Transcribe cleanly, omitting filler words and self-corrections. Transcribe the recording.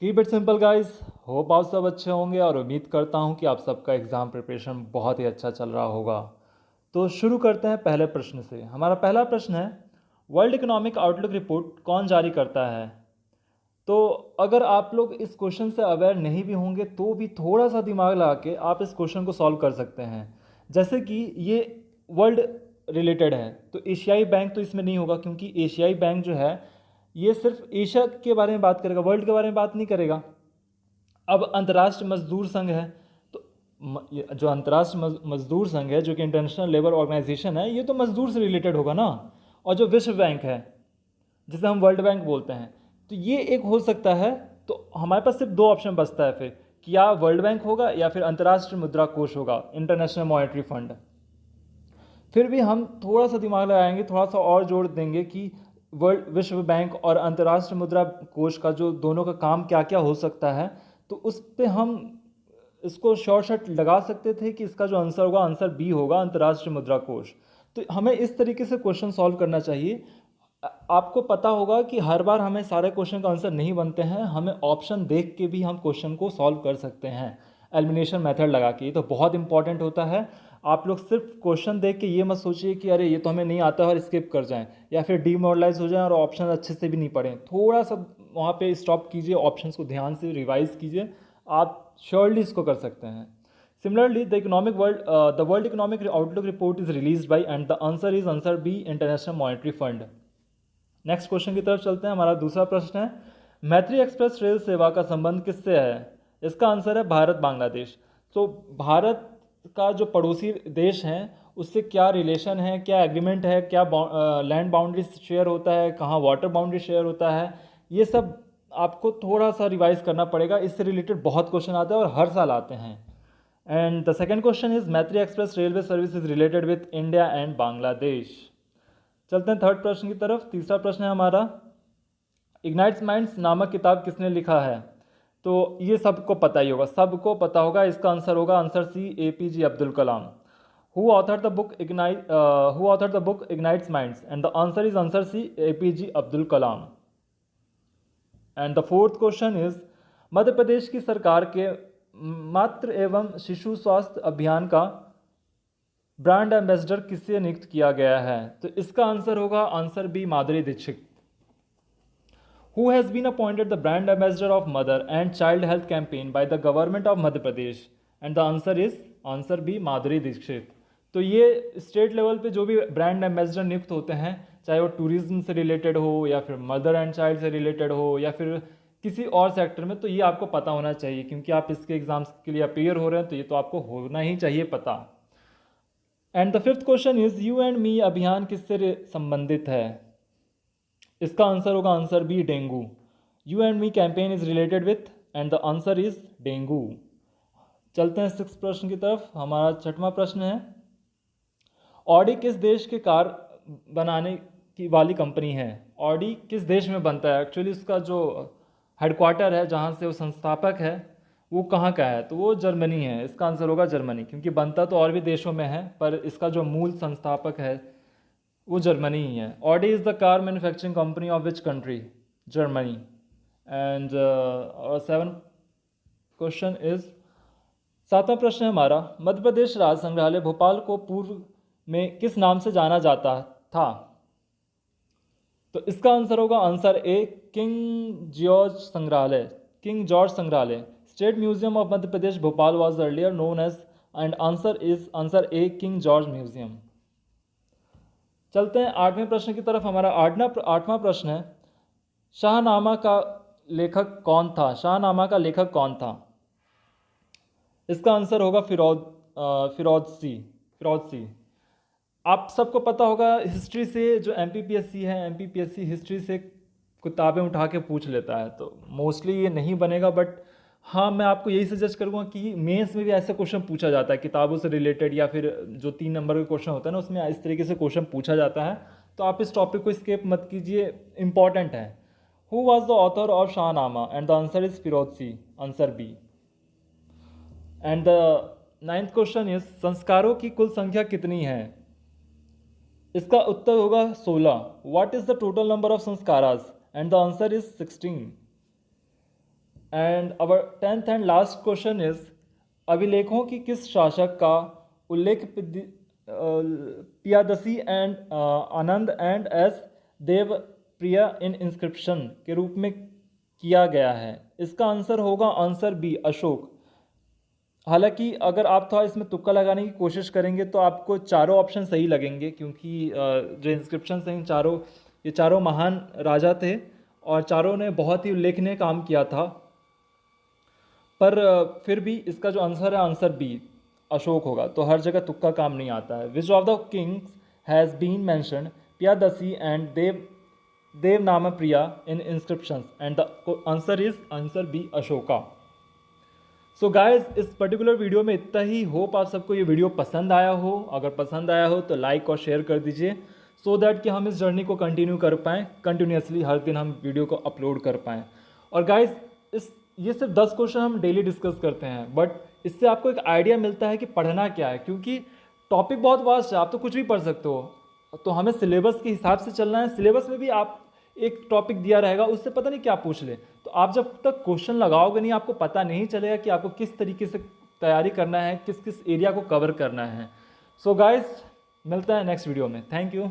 Keep it simple guys. Hope आप सब अच्छे होंगे और उम्मीद करता हूं कि आप सबका एग्ज़ाम प्रिपरेशन बहुत ही अच्छा चल रहा होगा। तो शुरू करते हैं पहले प्रश्न से। हमारा पहला प्रश्न है, वर्ल्ड इकोनॉमिक आउटलुक रिपोर्ट कौन जारी करता है? तो अगर आप लोग इस क्वेश्चन से अवेयर नहीं भी होंगे तो भी थोड़ा सा दिमाग लगा के आप इस क्वेश्चन को सॉल्व कर सकते हैं। जैसे कि ये वर्ल्ड रिलेटेड है तो एशियाई बैंक तो इसमें नहीं होगा, क्योंकि एशियाई बैंक जो है ये सिर्फ एशिया के बारे में बात करेगा, वर्ल्ड के बारे में बात नहीं करेगा। अब अंतर्राष्ट्रीय मजदूर संघ है तो ये जो अंतर्राष्ट्रीय मजदूर संघ है जो कि इंटरनेशनल लेबर ऑर्गेनाइजेशन है, ये तो मजदूर से रिलेटेड होगा ना। और जो विश्व बैंक है जिसे हम वर्ल्ड बैंक बोलते हैं, तो ये एक हो सकता है। तो हमारे पास सिर्फ दो ऑप्शन बचता है फिर, कि या वर्ल्ड बैंक होगा या फिर अंतर्राष्ट्रीय मुद्रा कोष होगा, इंटरनेशनल मॉनेटरी फंड। फिर भी हम थोड़ा सा दिमाग लगाएंगे, थोड़ा सा और जोड़ देंगे कि वर्ल्ड विश्व बैंक और अंतर्राष्ट्रीय मुद्रा कोष का जो दोनों का काम क्या क्या हो सकता है, तो उस पर हम इसको शॉर्ट लगा सकते थे कि इसका जो आंसर होगा, आंसर बी होगा, अंतर्राष्ट्रीय मुद्रा कोष। तो हमें इस तरीके से क्वेश्चन सॉल्व करना चाहिए। आपको पता होगा कि हर बार हमें सारे क्वेश्चन का आंसर नहीं बनते हैं, हमें ऑप्शन देख के भी हम क्वेश्चन को सॉल्व कर सकते हैं एलिमिनेशन मेथड लगा के। ये तो बहुत इंपॉर्टेंट होता है। आप लोग सिर्फ क्वेश्चन देख के ये मत सोचिए कि अरे ये तो हमें नहीं आता है और स्किप कर जाएं, या फिर डीमोरलाइज हो जाएं और ऑप्शन अच्छे से भी नहीं पढ़ें। थोड़ा सा वहाँ पे स्टॉप कीजिए, ऑप्शंस को ध्यान से रिवाइज कीजिए, आप श्योरली इसको कर सकते हैं। Similarly, the World Economic Outlook report is released by, and the answer is answer B, International Monetary Fund. Next question की तरफ चलते हैं। हमारा दूसरा प्रश्न है, मैत्री एक्सप्रेस रेल सेवा का संबंध किससे है? इसका आंसर है भारत बांग्लादेश। तो भारत का जो पड़ोसी देश हैं उससे क्या रिलेशन है, क्या एग्रीमेंट है, क्या लैंड बाउंड्री शेयर होता है, कहाँ वाटर बाउंड्री शेयर होता है, ये सब आपको थोड़ा सा रिवाइज करना पड़ेगा। इससे रिलेटेड बहुत क्वेश्चन आते हैं और हर साल आते हैं। And the second question is, Maitri express railway service is related with India and Bangladesh. चलते हैं थर्ड प्रश्न की तरफ। तीसरा प्रश्न है हमारा, इग्नाइट्स माइंड्स नामक किताब किसने लिखा है? तो ये सबको पता ही होगा, सबको पता होगा। इसका आंसर होगा answer c, APJ Abdul Kalam. Who author the book ignites minds? And the answer is answer c, APJ Abdul Kalam. And the fourth question is, Madhya Pradesh की सरकार के मातृ एवं शिशु स्वास्थ्य अभियान का ब्रांड एम्बेसडर किससे नियुक्त किया गया है? तो इसका आंसर होगा answer B, Madhuri Dixit. Who has been appointed the brand ambassador of mother and child health campaign by the government of Madhya Pradesh? And the answer is answer B, Madhuri Dixit. तो ये स्टेट लेवल पे जो भी ब्रांड एम्बेसडर नियुक्त होते हैं, चाहे वो टूरिज्म से रिलेटेड हो या फिर मदर एंड चाइल्ड से रिलेटेड हो या फिर किसी और सेक्टर में, तो ये आपको पता होना चाहिए, क्योंकि आप इसके एग्जाम्स के लिए अपेयर हो रहे हैं, तो ये तो आपको होना ही चाहिए पता। And the fifth question is, you and me अभियान किससे संबंधित है? इसका आंसर होगा answer B, dengue. You and me campaign is related with, and the answer is dengue. चलते हैं सिक्स प्रश्न की तरफ। हमारा छठवां प्रश्न है, ऑडी किस देश के कार बनाने की वाली कंपनी है? ऑडी किस देश में बनता है? एक्चुअली उसका जो हेडक्वार्टर है, जहाँ से वो संस्थापक है, वो कहाँ का है? तो वो जर्मनी है। इसका आंसर होगा जर्मनी, क्योंकि बनता तो और भी देशों में है पर इसका जो मूल संस्थापक है वो जर्मनी ही है। Audi is the car manufacturing company of which country? Germany. And seven question is, सातवां प्रश्न है हमारा, मध्य प्रदेश राज्य संग्रहालय भोपाल को पूर्व में किस नाम से जाना जाता था? तो इसका आंसर होगा आंसर ए, किंग जॉर्ज संग्रहालय। किंग जॉर्ज संग्रहालय। State museum of Madhya Pradesh Bhopal was earlier known as, and answer is answer A, king George museum. चलते हैं आठवें प्रश्न की तरफ। हमारा आठवां प्रश्न है, शाहनामा का लेखक कौन था? शाहनामा का लेखक कौन था? इसका आंसर होगा फिरोज सी। आप सबको पता होगा, हिस्ट्री से जो MPPSC है, MPPSC हिस्ट्री से किताबें उठा के पूछ लेता है, तो मोस्टली ये नहीं बनेगा। बट हाँ, मैं आपको यही सजेस्ट करूँगा कि मेंस में भी ऐसा क्वेश्चन पूछा जाता है किताबों से रिलेटेड, या फिर जो 3 नंबर का क्वेश्चन होता है ना, उसमें इस तरीके से क्वेश्चन पूछा जाता है। तो आप इस टॉपिक को स्किप मत कीजिए, इंपॉर्टेंट है। Who was the author of Shahnama? And the answer is Firdausi, answer B. And the ninth question is, संस्कारों की कुल संख्या कितनी है? इसका उत्तर होगा 16। What is the total number of संस्कारास? And the answer is 16। And our 10th and last question is, अभिलेखों की किस शासक का उल्लेख पियादसी एंड आनंद एंड एस देव प्रिया इन इंस्क्रिप्शन के रूप में किया गया है? इसका आंसर होगा आंसर बी, अशोक। हालांकि अगर आप थोड़ा इसमें तुक्का लगाने की कोशिश करेंगे तो आपको चारों ऑप्शन सही लगेंगे, क्योंकि जो इंस्क्रिप्शन हैं ये चारों महान राजा थे और चारों ने बहुत ही उल्लेखनीय काम किया था। पर फिर भी इसका जो आंसर है आंसर बी, अशोक होगा। तो हर जगह तुक्का काम नहीं आता है। Which of the kings has been mentioned Piyadasi and Devanampriya in inscriptions, and the answer is answer B, Ashoka. So guys, इस पर्टिकुलर वीडियो में इतना ही। होप आप सबको ये वीडियो पसंद आया हो। अगर पसंद आया हो तो लाइक और शेयर कर दीजिए, सो दैट कि हम इस जर्नी को कंटिन्यू कर पाएँ, कंटिन्यूसली हर दिन हम वीडियो को अपलोड कर पाएँ। और गाइज, ये सिर्फ 10 क्वेश्चन हम डेली डिस्कस करते हैं, बट इससे आपको एक आइडिया मिलता है कि पढ़ना क्या है, क्योंकि टॉपिक बहुत वास्ट है, आप तो कुछ भी पढ़ सकते हो। तो हमें सिलेबस के हिसाब से चलना है। सिलेबस में भी आप एक टॉपिक दिया रहेगा, उससे पता नहीं क्या पूछ ले। तो आप जब तक क्वेश्चन लगाओगे नहीं, आपको पता नहीं चलेगा कि आपको किस तरीके से तैयारी करना है, किस किस एरिया को कवर करना है। सो गाइस, मिलता है नेक्स्ट वीडियो में। Thank you.